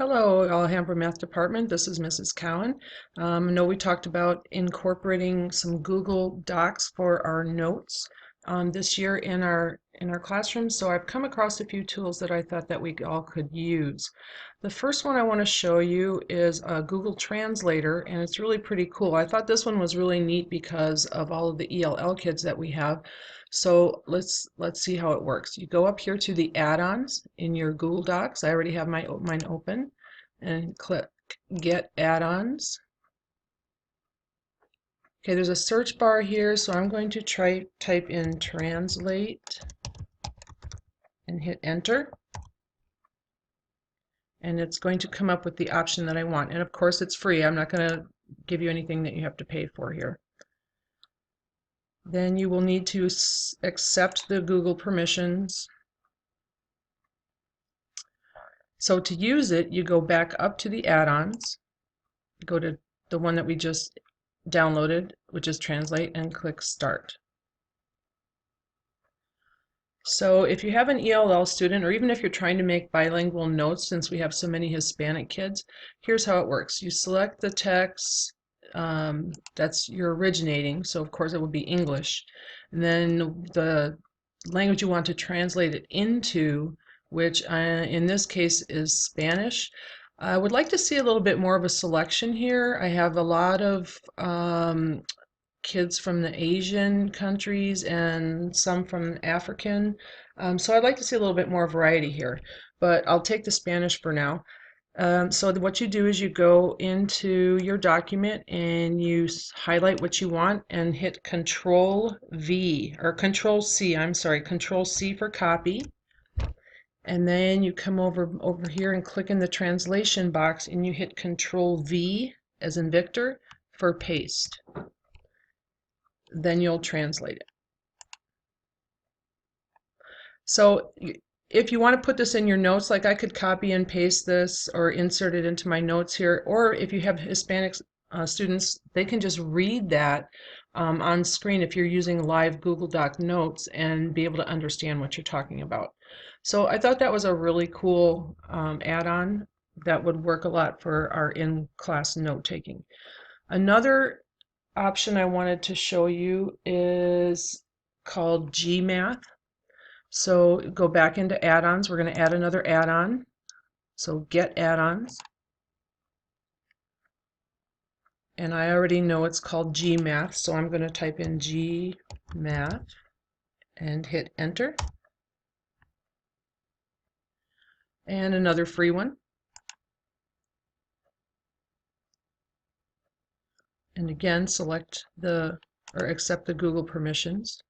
Hello, Alhambra Math Department. This is Mrs. Cowan. I know we talked about incorporating some Google Docs for our notes this year in our classroom. So I've come across a few tools that I thought that we all could use. The first one I want to show you is a Google Translator, and it's really pretty cool. I thought this one was really neat because of all of the ELL kids that we have. So let's see how it works. You go up here to the add-ons in your Google Docs. I already have mine open, and click Get Add-ons. Okay, there's a search bar here, so I'm going to type in Translate and hit Enter. And it's going to come up with the option that I want. And of course, it's free. I'm not going to give you anything that you have to pay for here. Then you will need to accept the Google permissions. So to use it, you go back up to the add-ons, go to the one that we just downloaded, which is Translate, and click Start. So if you have an ELL student, or even if you're trying to make bilingual notes, since we have so many Hispanic kids, here's how it works. You select the text that's you're originating, so of course it would be English, and then the language you want to translate it into, which in this case is Spanish. I would like to see a little bit more of a selection here. I have a lot of kids from the Asian countries and some from African. So I'd like to see a little bit more variety here, but I'll take the Spanish for now. So what you do is you go into your document and you highlight what you want and hit Control V, or Control C, I'm sorry, Control C for copy. And then you come over here and click in the translation box and you hit Control V as in Victor for paste. Then you'll translate it. So if you want to put this in your notes, like I could copy and paste this or insert it into my notes here, or if you have Hispanic students, they can just read that on screen if you're using live Google Doc notes and be able to understand what you're talking about. So I thought that was a really cool add-on that would work a lot for our in-class note taking. Another option I wanted to show you is called GMath. So go back into add-ons. We're going to add another add-on. So get add-ons. And I already know it's called GMath, so I'm going to type in GMath and hit enter. And another free one. And again, select or accept the Google permissions.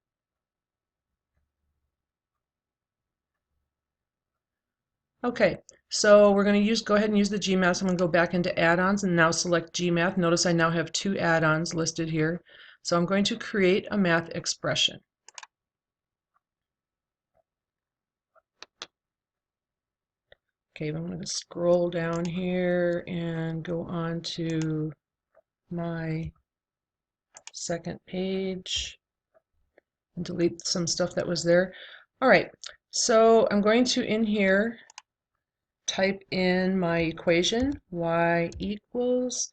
Okay, so we're going to go ahead and use the GMath. So I'm going to go back into add-ons and now select GMath. Notice I now have two add-ons listed here. So I'm going to create a math expression. Okay, I'm going to scroll down here and go on to my second page and delete some stuff that was there. All right, so I'm going to, in here, type in my equation, y equals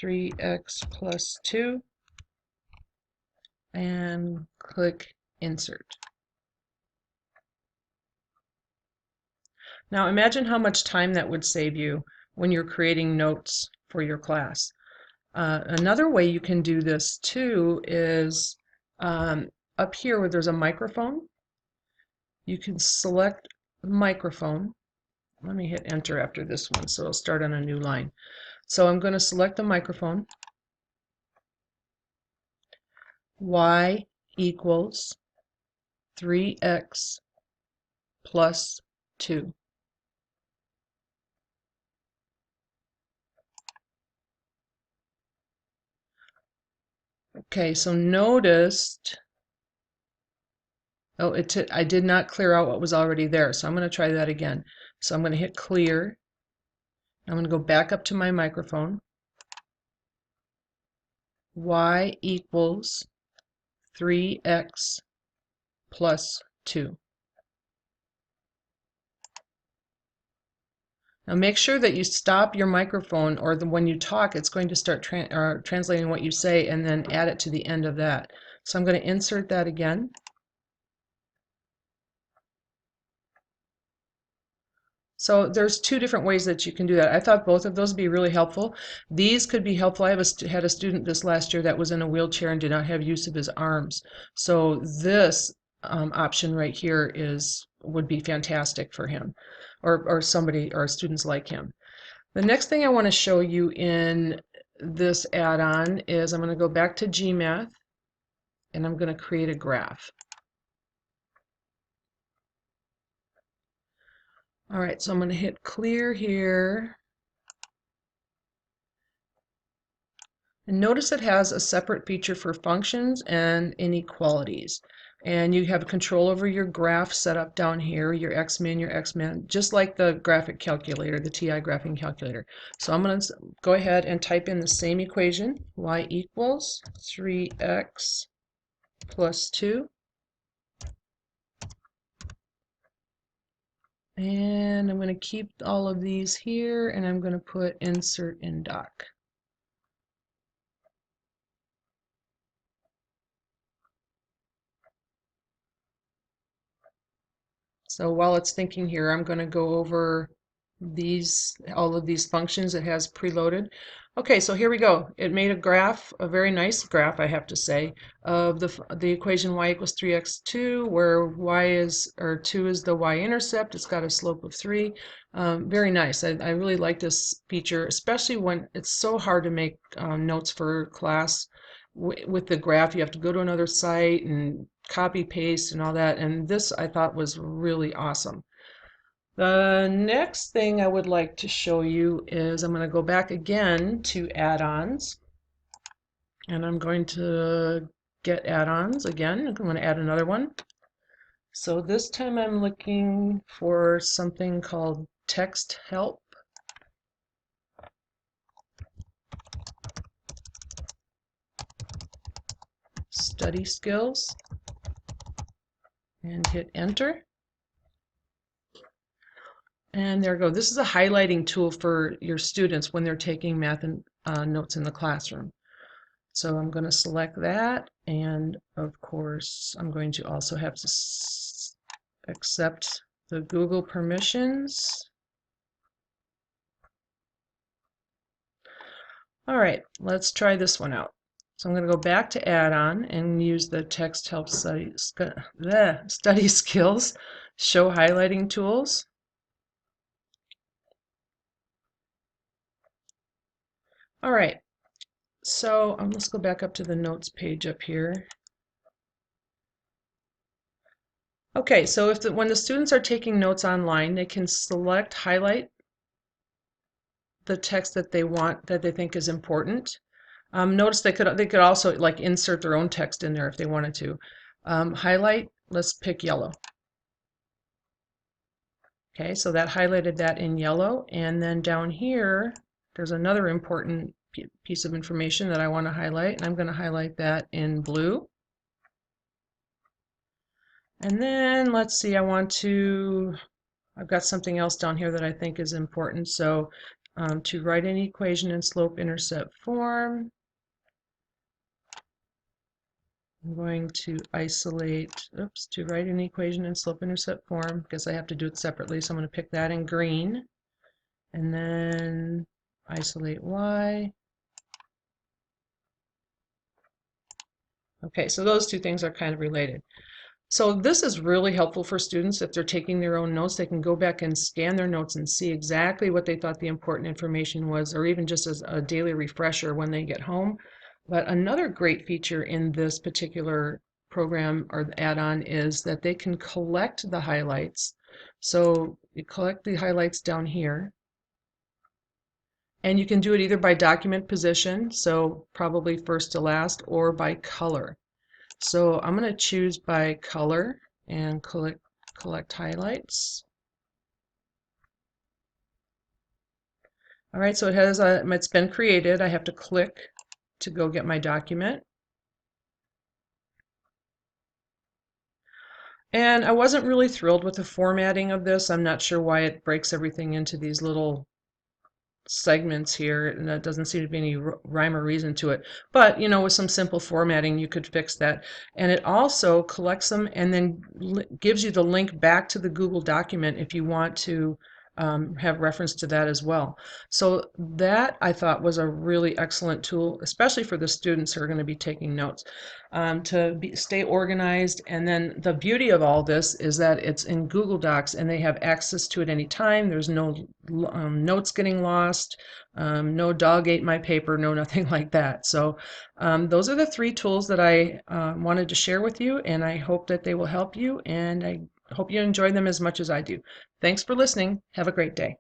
3x plus 2, and click Insert. Now imagine how much time that would save you when you're creating notes for your class. Another way you can do this too is up here where there's a microphone, you can select the microphone. Let me hit enter after this one so it'll start on a new line. So I'm going to select the microphone. Y equals 3x plus 2. Okay, so noticed, oh, I did not clear out what was already there, so I'm going to try that again. So I'm going to hit clear. I'm going to go back up to my microphone. Y equals 3x plus 2. Now make sure that you stop your microphone, or when you talk, it's going to start translating what you say, and then add it to the end of that. So I'm going to insert that again. So there's two different ways that you can do that. I thought both of those would be really helpful. These could be helpful. I had a student this last year that was in a wheelchair and did not have use of his arms. So this option right here would be fantastic for him, or somebody, or students like him. The next thing I want to show you in this add-on is I'm going to go back to GMath and I'm going to create a graph. All right, so I'm going to hit clear here. And notice it has a separate feature for functions and inequalities. And you have control over your graph set up down here, your X-min, just like the graphic calculator, the TI graphing calculator. So I'm going to go ahead and type in the same equation, y equals 3x plus 2. And I'm going to keep all of these here, and I'm going to put insert in doc. So while it's thinking here, I'm going to go over all of these functions it has preloaded. Okay, so here we go. It made a graph, a very nice graph, I have to say, of the equation y equals 3x2, where 2 is the y-intercept. It's got a slope of 3. Very nice. I really like this feature, especially when it's so hard to make notes for class. With the graph, you have to go to another site and copy paste and all that, and this I thought was really awesome. The next thing I would like to show you is I'm going to go back again to add-ons, and I'm going to get add-ons again. I'm going to add another one. So this time I'm looking for something called Text Help. Study Skills, and hit enter. And there we go. This is a highlighting tool for your students when they're taking math and notes in the classroom. So I'm going to select that, and of course I'm going to also have to accept the Google permissions. All right, let's try this one out. So I'm going to go back to add-on and use the Text Help Study Skills Show Highlighting Tools. All right, so let's go back up to the notes page up here. Okay, so when the students are taking notes online, they can highlight the text that they want, that they think is important. Notice they could also like insert their own text in there if they wanted to. Highlight, let's pick yellow. Okay, so that highlighted that in yellow, and then down here there's another important piece of information that I want to highlight, and I'm going to highlight that in blue. And then let's see, I've got something else down here that I think is important. So to write an equation in slope-intercept form, I'm going to isolate, to write an equation in slope-intercept form, because I have to do it separately, so I'm going to pick that in green, and then isolate y. Okay, so those two things are kind of related. So this is really helpful for students if they're taking their own notes. They can go back and scan their notes and see exactly what they thought the important information was, or even just as a daily refresher when they get home. But another great feature in this particular program or add-on is that they can collect the highlights. So you collect the highlights down here, and you can do it either by document position, so probably first to last, or by color. So I'm going to choose by color and collect highlights. All right, so it's been created. I have to click to go get my document. And I wasn't really thrilled with the formatting of this. I'm not sure why it breaks everything into these little segments here, and that doesn't seem to be any rhyme or reason to it. But, you know, with some simple formatting, you could fix that. And it also collects them and then gives you the link back to the Google document if you want to have reference to that as well. So that I thought was a really excellent tool, especially for the students who are going to be taking notes, stay organized. And then the beauty of all this is that it's in Google Docs and they have access to it anytime. There's no notes getting lost, no dog ate my paper, no nothing like that. So those are the three tools that I wanted to share with you, and I hope that they will help you, and I hope you enjoy them as much as I do. Thanks for listening. Have a great day.